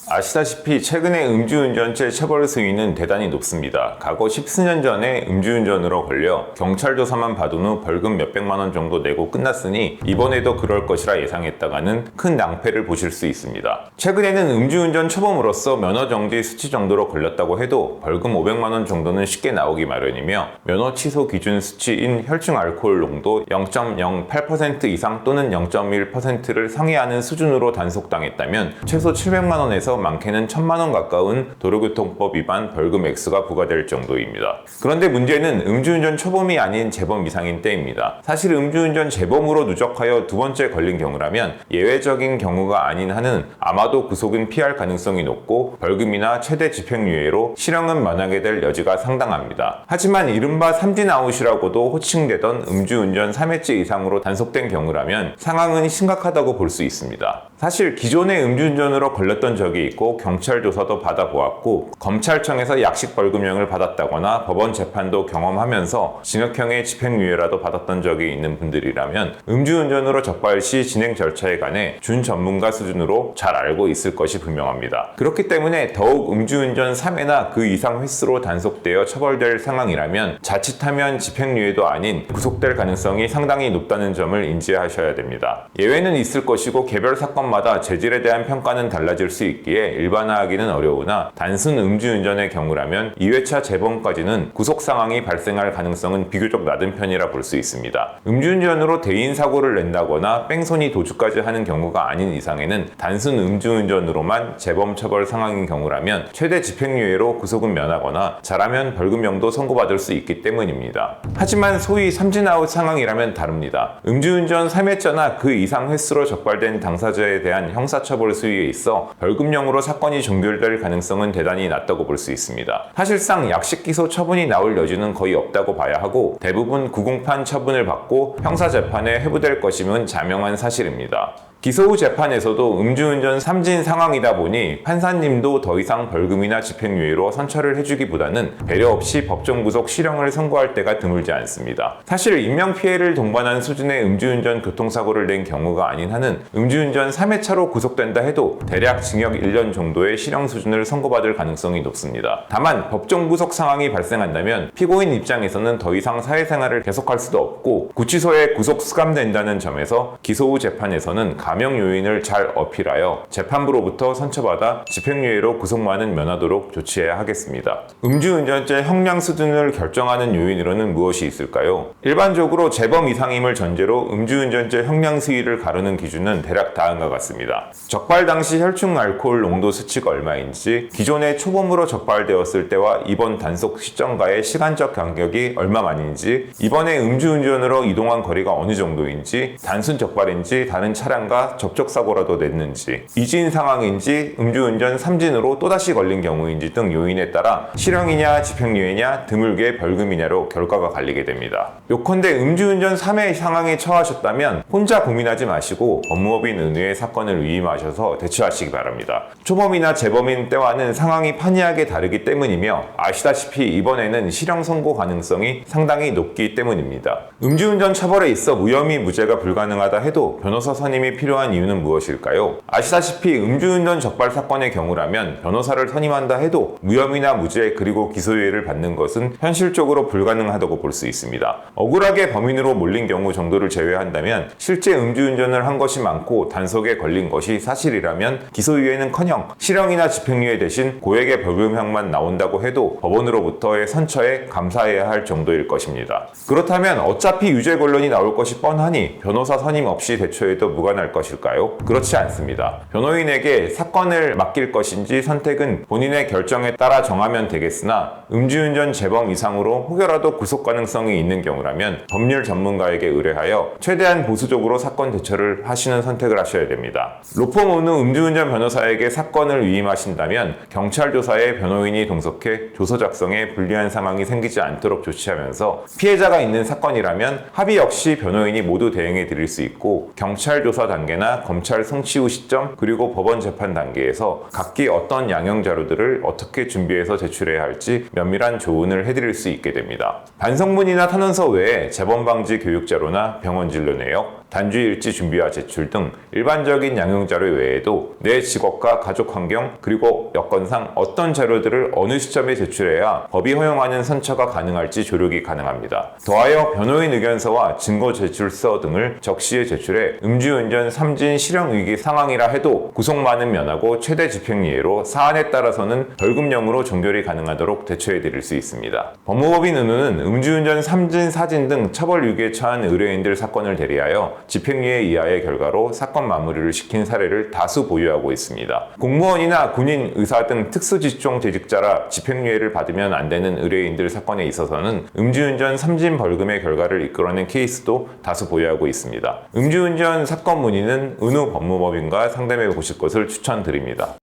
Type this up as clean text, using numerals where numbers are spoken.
아시다시피 최근에 음주운전죄 처벌 수위는 대단히 높습니다. 과거 10수년 전에 음주운전으로 걸려 경찰 조사만 받은 후 벌금 몇백만 원 정도 내고 끝났으니 이번에도 그럴 것이라 예상했다가는 큰 낭패를 보실 수 있습니다. 최근에는 음주운전 초범으로서 면허정지 수치 정도로 걸렸다고 해도 벌금 500만 원 정도는 쉽게 나오기 마련이며 면허 취소 기준 수치인 혈중 알코올 농도 0.08% 이상 또는 0.1%를 상회하는 수준으로 단속당했다면 최소 700만 원에서 많게는 1000만 원 가까운 도로교통법 위반 벌금 액수가 부과될 정도입니다. 그런데 문제는 음주운전 초범이 아닌 재범 이상인 때입니다. 사실 음주운전 재범으로 누적하여 두 번째 걸린 경우라면 예외적인 경우가 아닌 한은 아마도 구속은 피할 가능성이 높고 벌금이나 최대 집행유예로 실형은 면하게 될 여지가 상당합니다. 하지만 이른바 삼진아웃이라고도 호칭되던 음주운전 3회째 이상으로 단속된 경우라면 상황은 심각하다고 볼 수 있습니다. 사실 기존에 음주운전으로 걸렸던 적이 있고 경찰 조사도 받아보았고 검찰청에서 약식 벌금형을 받았다거나 법원 재판도 경험하면서 징역형의 집행유예라도 받았던 적이 있는 분들이라면 음주운전으로 적발 시 진행 절차에 관해 준전문가 수준으로 잘 알고 있을 것이 분명합니다. 그렇기 때문에 더욱 음주운전 3회나 그 이상 횟수로 단속되어 처벌될 상황이라면 자칫하면 집행유예도 아닌 구속될 가능성이 상당히 높다는 점을 인지하셔야 됩니다. 예외는 있을 것이고 개별 사건마다 재질에 대한 평가는 달라질 수 있기에 일반화하기는 어려우나 단순 음주운전의 경우라면 2회차 재범까지는 구속 상황이 발생할 가능성은 비교적 낮은 편이라 볼 수 있습니다. 음주운전으로 대인 사고를 낸다거나 뺑소니 도주까지 하는 경우가 아닌 이상에는 단순 음주운전으로만 재범 처벌 상황인 경우라면 최대 집행유예로 구속은 면하거나 잘하면 벌금형도 선고받을 수 있기 때문입니다. 하지만 소위 삼진아웃 상황이라면 다릅니다. 음주운전 3회차나 그 이상 횟수로 적발된 당사자에 대한 형사처벌 수위에 있어 벌금형으로 사건이 종결될 가능성은 대단히 낮다고 볼 수 있습니다. 사실상 약식 기소 처분이 나올 여지는 거의 없다고 봐야 하고 대부분 구공판 처분을 받고 형사재판에 회부될 것임은 자명한 사실입니다. 기소 후 재판에서도 음주운전 3진 상황이다 보니 판사님도 더 이상 벌금이나 집행유예로 선처를 해주기보다는 배려 없이 법정 구속 실형을 선고할 때가 드물지 않습니다. 사실 인명피해를 동반한 수준의 음주운전 교통사고를 낸 경우가 아닌 한은 음주운전 3회차로 구속된다 해도 대략 징역 1년 정도의 실형 수준을 선고받을 가능성이 높습니다. 다만 법정 구속 상황이 발생한다면 피고인 입장에서는 더 이상 사회생활을 계속할 수도 없고 구치소에 구속 수감된다는 점에서 기소 후 재판에서는 감형 요인을 잘 어필하여 재판부로부터 선처받아 집행유예로 구속만은 면하도록 조치해야 하겠습니다. 음주운전죄 형량 수준을 결정하는 요인으로는 무엇이 있을까요? 일반적으로 재범 이상임을 전제로 음주운전죄 형량 수위를 가르는 기준은 대략 다음과 같습니다. 적발 당시 혈중 알코올 농도 수치가 얼마인지, 기존의 초범으로 적발되었을 때와 이번 단속 시점과의 시간적 간격이 얼마만인지, 이번에 음주운전으로 이동한 거리가 어느 정도인지, 단순 적발인지 다른 차량과 접촉사고라도 냈는지, 이진 상황인지 음주운전 3진으로 또다시 걸린 경우인지 등 요인에 따라 실형이냐 집행유예냐 드물게 벌금이냐로 결과가 갈리게 됩니다. 요컨대 음주운전 3회 상황에 처하셨다면 혼자 고민하지 마시고 법무법인 은우의 사건을 위임하셔서 대처하시기 바랍니다. 초범이나 재범인 때와는 상황이 판이하게 다르기 때문이며 아시다시피 이번에는 실형 선고 가능성이 상당히 높기 때문입니다. 음주운전 처벌에 있어 무혐의 무죄가 불가능하다 해도 변호사 선임이 필요한 이유는 무엇일까요? 아시다시피 음주운전 적발 사건의 경우라면 변호사를 선임한다 해도 무혐의나 무죄 그리고 기소유예를 받는 것은 현실적으로 불가능하다고 볼 수 있습니다. 억울하게 범인으로 몰린 경우 정도를 제외한다면 실제 음주운전을 한 것이 많고 단속에 걸린 것이 사실이라면 기소유예는커녕 실형이나 집행유예 대신 고액의 벌금형만 나온다고 해도 법원으로부터의 선처에 감사해야 할 정도일 것입니다. 그렇다면 어차피 유죄 권론이 나올 것이 뻔하니 변호사 선임 없이 대처해도 무관할 것일까요? 그렇지 않습니다. 변호인에게 사건을 맡길 것인지 선택은 본인의 결정에 따라 정하면 되겠으나 음주운전 재범 이상으로 혹여라도 구속 가능성이 있는 경우라면 법률 전문가에게 의뢰하여 최대한 보수적으로 사건 대처를 하시는 선택을 하셔야 됩니다. 로펌 은우 음주운전 변호사에게 사건을 위임하신다면 경찰 조사에 변호인이 동석해 조서 작성에 불리한 상황이 생기지 않도록 조치하면서 피해자가 있는 사건이라면 합의 역시 변호인이 모두 대행해 드릴 수 있고 경찰 조사 단계나 검찰 송치 후 시점 그리고 법원 재판 단계에서 각기 어떤 양형 자료들을 어떻게 준비해서 제출해야 할지 면밀한 조언을 해드릴 수 있게 됩니다. 반성문이나 탄원서 외에 재범 방지 교육 자료나 병원 진료 내역, 단주일지 준비와 제출 등 일반적인 양형 자료 외에도 내 직업과 가족 환경 그리고 여건상 어떤 자료들을 어느 시점에 제출해야 법이 허용하는 선처가 가능할지 조력이 가능합니다. 더하여 변호인 의견서와 증거 제출서 등을 적시에 제출해 음주운전 3진 실형 위기 상황이라 해도 구속만은 면하고 최대 집행유예로 사안에 따라서는 벌금형으로 종결이 가능하도록 대처해 드릴 수 있습니다. 법무법인 은우는 음주운전 3진 4진 등 처벌 위기에 처한 의뢰인들 사건을 대리하여 집행유예 이하의 결과로 사건 마무리를 시킨 사례를 다수 보유하고 있습니다. 공무원이나 군인, 의사 등 특수직종 재직자라 집행유예를 받으면 안 되는 의뢰인들 사건에 있어서는 음주운전 3진 벌금의 결과를 이끌어낸 케이스도 다수 보유하고 있습니다. 음주운전 사건 문의는 은우 법무법인과 상담해 보실 것을 추천드립니다.